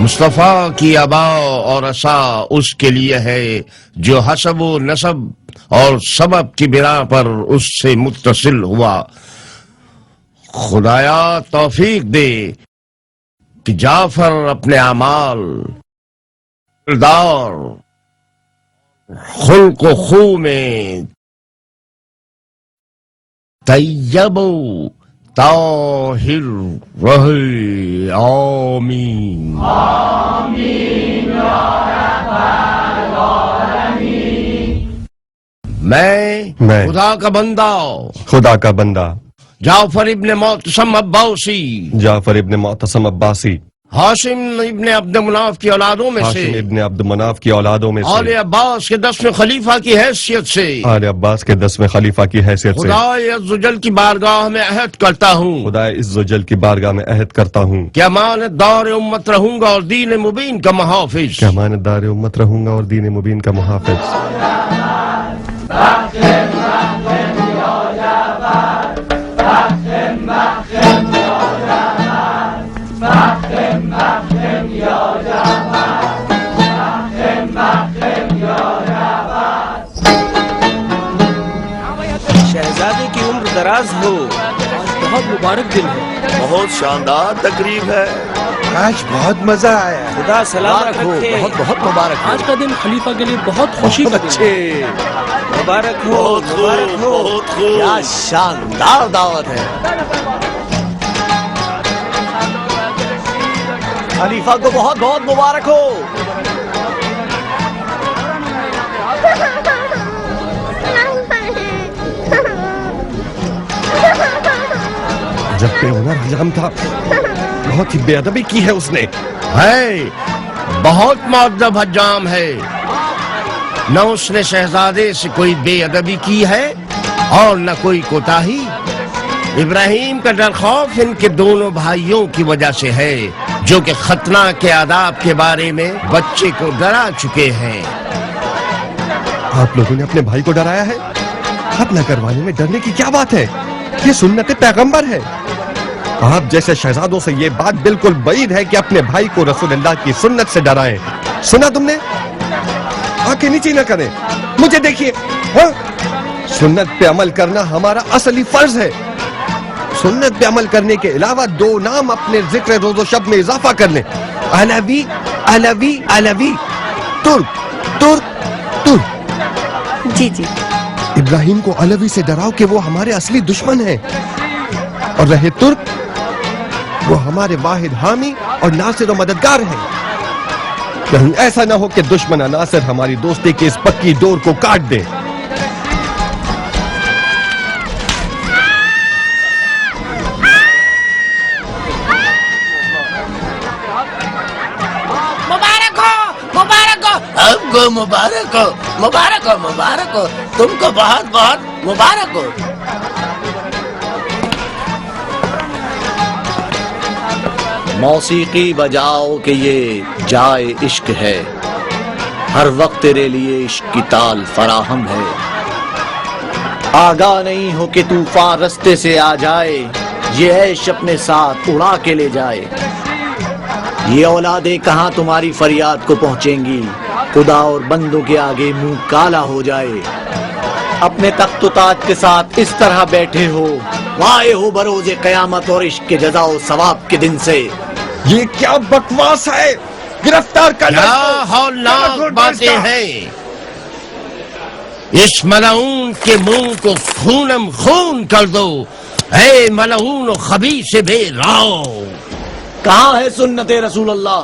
مصطفیٰ کی آبا اور عصا اس کے لیے ہے جو حسب و نسب اور سبب کی بنا پر اس سے متصل ہوا. خدایا توفیق دے کہ جعفر اپنے اعمال، کردار، خلق و خو میں طیب و طاہر رہے. آمین. میں خدا کا بندہ جعفر ابن معتصم عباسی ہاشم ابن عبد مناف کی اولادوں میں سے آل عباس کے 10ویں خلیفہ کی حیثیت سے خدا عز و جل کی بارگاہ میں عہد کرتا ہوں کہ امانت دار امت رہوں گا اور دین مبین کا محافظ. شہزادے کی عمر دراز ہو. آج بہت مبارک دن ہے. بہت شاندار تقریب ہے. آج بہت مزہ آیا. خدا سلامت رکھے. بہت مبارک. آج کا دن خلیفہ کے لیے بہت خوشی کا دن ہے. مبارک ہو. مبارک ہو. کیا شاندار دعوت ہے. خلیفہ کو بہت بہت مبارک ہو. جب پہ ہنر حجام تھا بہت ہی بے ادبی کی ہے اس نے. بہت مؤدب حجام ہے. نہ اس نے شہزادے سے کوئی بے ادبی کی ہے اور نہ کوئی کوتاہی. ابراہیم کا ڈر خوف ان کے دونوں بھائیوں کی وجہ سے ہے جو کہ ختنہ کے آداب کے بارے میں بچے کو ڈرا چکے ہیں. آپ لوگوں نے اپنے بھائی کو ڈرایا ہے. ختنہ کروانے میں ڈرنے کی کیا بات ہے؟ یہ سنت پیغمبر ہے. آپ جیسے شہزادوں سے یہ بات بالکل بعید ہے کہ اپنے بھائی کو رسول اللہ کی سنت سے ڈرائیں. سنا تم نے؟ آنکھیں نیچی نہ کریں. مجھے دیکھیے. سنت پہ عمل کرنا ہمارا اصلی فرض ہے. سنت پہ عمل کرنے کے علاوہ 2 نام اپنے ذکر روز و شب میں اضافہ کر لیں. علوی علوی علوی. ترک ترک ترک. جی جی. ابراہیم کو علوی سے ڈراؤ کہ وہ ہمارے اصلی دشمن ہیں. اور رہے ترک، وہ ہمارے واحد حامی اور ناصر و مددگار ہیں. کہیں ایسا نہ ہو کہ دشمن عناصر ہماری دوستی کی اس پکی ڈور کو کاٹ دے. مبارک ہو. مبارک ہو. مبارک ہو. تم کو بہت بہت مبارک ہو. موسیقی بجاؤ کہ یہ جائے عشق ہے، ہر وقت تیرے لیے عشق کی تال فراہم ہے۔ آگاہ نہیں ہو کہ طوفان رستے سے آ جائے، یہ عیش اپنے ساتھ اڑا کے لے جائے۔ یہ اولادیں کہاں تمہاری فریاد کو پہنچیں گی، خدا اور بندوں کے آگے منہ کالا ہو جائے۔ اپنے تخت و تاج کے ساتھ اس طرح بیٹھے ہو، وائے ہو بروز قیامت اور عشق کے جزا و ثواب کے دن سے۔ یہ کیا بکواس ہے؟ گرفتار کر لو اس کیا کو۔ ہولناک کیا باتیں ہیں! اس ملعون کے منہ کو خونم خون کر دو، اے ملعون و خبیث بے راؤ! کہاں ہے سنت رسول اللہ؟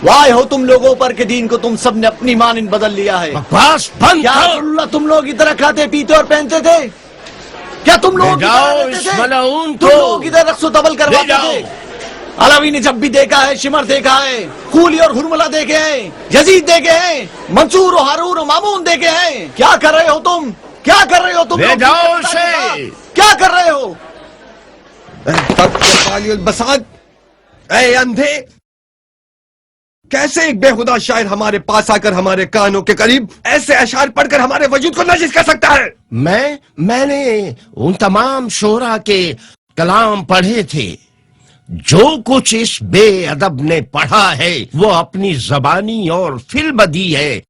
وائے ہو تم لوگوں پر کہ دین کو تم سب نے اپنی مانند بدل لیا ہے۔ بکواس بند کیا کرو! رسول اللہ تم لوگوں کی طرح کھاتے پیتے اور پہنتے تھے؟ کیا تم لوگوں کی جاؤ طرح رہتے اس تھے؟ ملعون تم کو! لوگوں کی طرح رقص و طبل لے کرواتے جاؤ! تھے؟ علوی نے جب بھی دیکھا ہے، شمر دیکھا ہے، خولی اور ہرملہ دیکھے ہیں، یزید دیکھے ہیں، منصور و ہارون و مامون دیکھے ہیں۔ کیا کر رہے ہو تم؟ کیا کر رہے ہو تم لے لوگ؟ جاؤ اسے! کیا کر رہے ہو؟ اے تخت والی البساط، اے اندھے! کیسے ایک بے خدا شاعر ہمارے پاس آ کر ہمارے کانوں کے قریب ایسے اشعار پڑھ کر ہمارے وجود کو نجس کر سکتا ہے؟ میں نے ان تمام شعراء کے کلام پڑھے تھے۔ جو کچھ اس بے ادب نے پڑھا ہے وہ اپنی زبانی اور فی البدی ہے۔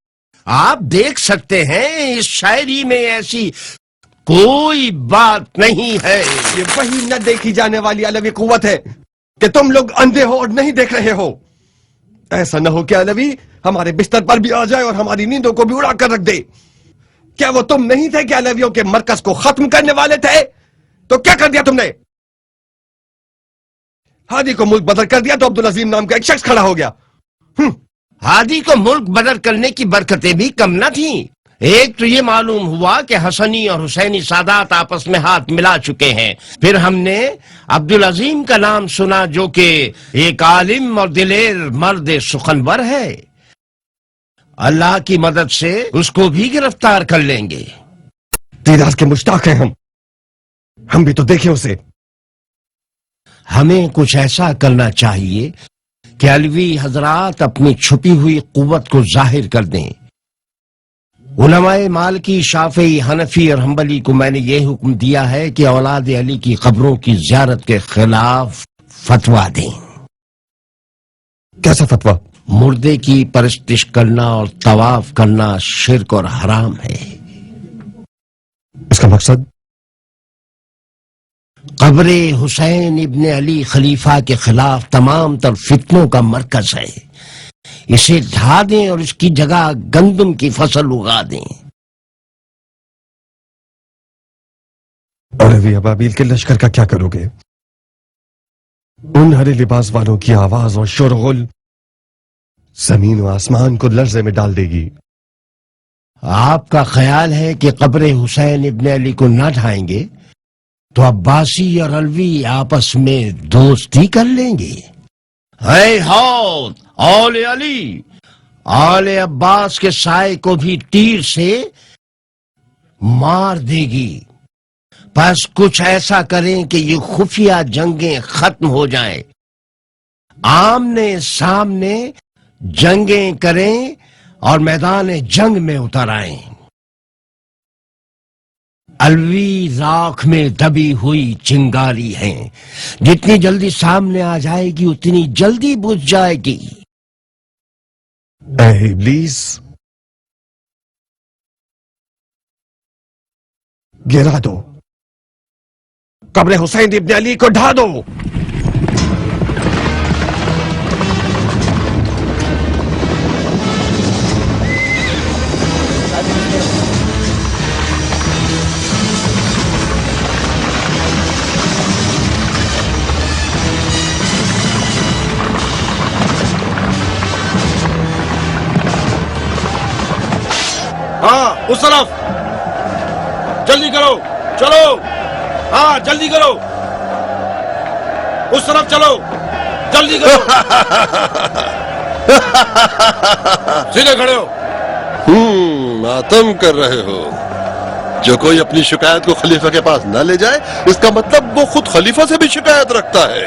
آپ دیکھ سکتے ہیں اس شاعری میں ایسی کوئی بات نہیں ہے۔ یہ وہی نہ دیکھی جانے والی علوی قوت ہے کہ تم لوگ اندھے ہو اور نہیں دیکھ رہے ہو۔ ایسا نہ ہو کہ علوی ہمارے بستر پر بھی آ جائے اور ہماری نیندوں کو بھی اڑا کر رکھ دے۔ کیا وہ تم نہیں تھے کہ علویوں کے مرکز کو ختم کرنے والے تھے؟ تو کیا کر دیا تم نے؟ ہادی کو ملک بدل کر دیا تو عبدالعظیم نام کا ایک شخص کھڑا ہو گیا۔ ہادی کو ملک بدل کرنے کی برکتیں بھی کم نہ تھیں۔ ایک تو یہ معلوم ہوا کہ حسنی اور حسینی سادات آپس میں ہاتھ ملا چکے ہیں۔ پھر ہم نے عبدالعظیم کا نام سنا جو کہ ایک عالم اور دلیر مرد سخنور ہے۔ اللہ کی مدد سے اس کو بھی گرفتار کر لیں گے۔ تیراز کے مشتاق ہیں ہم بھی تو دیکھیں اسے۔ ہمیں کچھ ایسا کرنا چاہیے کہ علوی حضرات اپنی چھپی ہوئی قوت کو ظاہر کر دیں۔ علماء مالکی، شافعی، حنفی اور حنبلی کو میں نے یہ حکم دیا ہے کہ اولاد علی کی قبروں کی زیارت کے خلاف فتویٰ دیں۔ کیسا فتویٰ؟ مردے کی پرستش کرنا اور طواف کرنا شرک اور حرام ہے۔ اس کا مقصد؟ قبر حسین ابن علی خلیفہ کے خلاف تمام تر فتنوں کا مرکز ہے۔ اسے ڈھا دیں اور اس کی جگہ گندم کی فصل اگا دیں۔ علوی ابابیل کے لشکر کا کیا کرو گے؟ ان ہرے لباس والوں کی آواز اور شورغل زمین و آسمان کو لرزے میں ڈال دے گی۔ آپ کا خیال ہے کہ قبر حسین ابن علی کو نہ ڈھائیں گے تو عباسی اور علوی آپس میں دوستی کر لیں گے؟ اے ہود آل علی، آل عباس کے سائے کو بھی تیر سے مار دے گی۔ بس کچھ ایسا کریں کہ یہ خفیہ جنگیں ختم ہو جائیں، آمنے سامنے جنگیں کریں اور میدان جنگ میں اتر آئیں۔ علوی راکھ میں دبی ہوئی چنگاری ہیں، جتنی جلدی سامنے آ جائے گی اتنی جلدی بجھ جائے گی۔ اے ابلیس، گرا دو، قبر حسین ابن علی کو ڈھا دو۔ ہاں اس طرف، جلدی کرو، چلو، ہاں جلدی کرو، اس طرف چلو، جلدی کرو، سیدھے کھڑے ہو۔ ماتم کر رہے ہو؟ جو کوئی اپنی شکایت کو خلیفہ کے پاس نہ لے جائے اس کا مطلب وہ خود خلیفہ سے بھی شکایت رکھتا ہے۔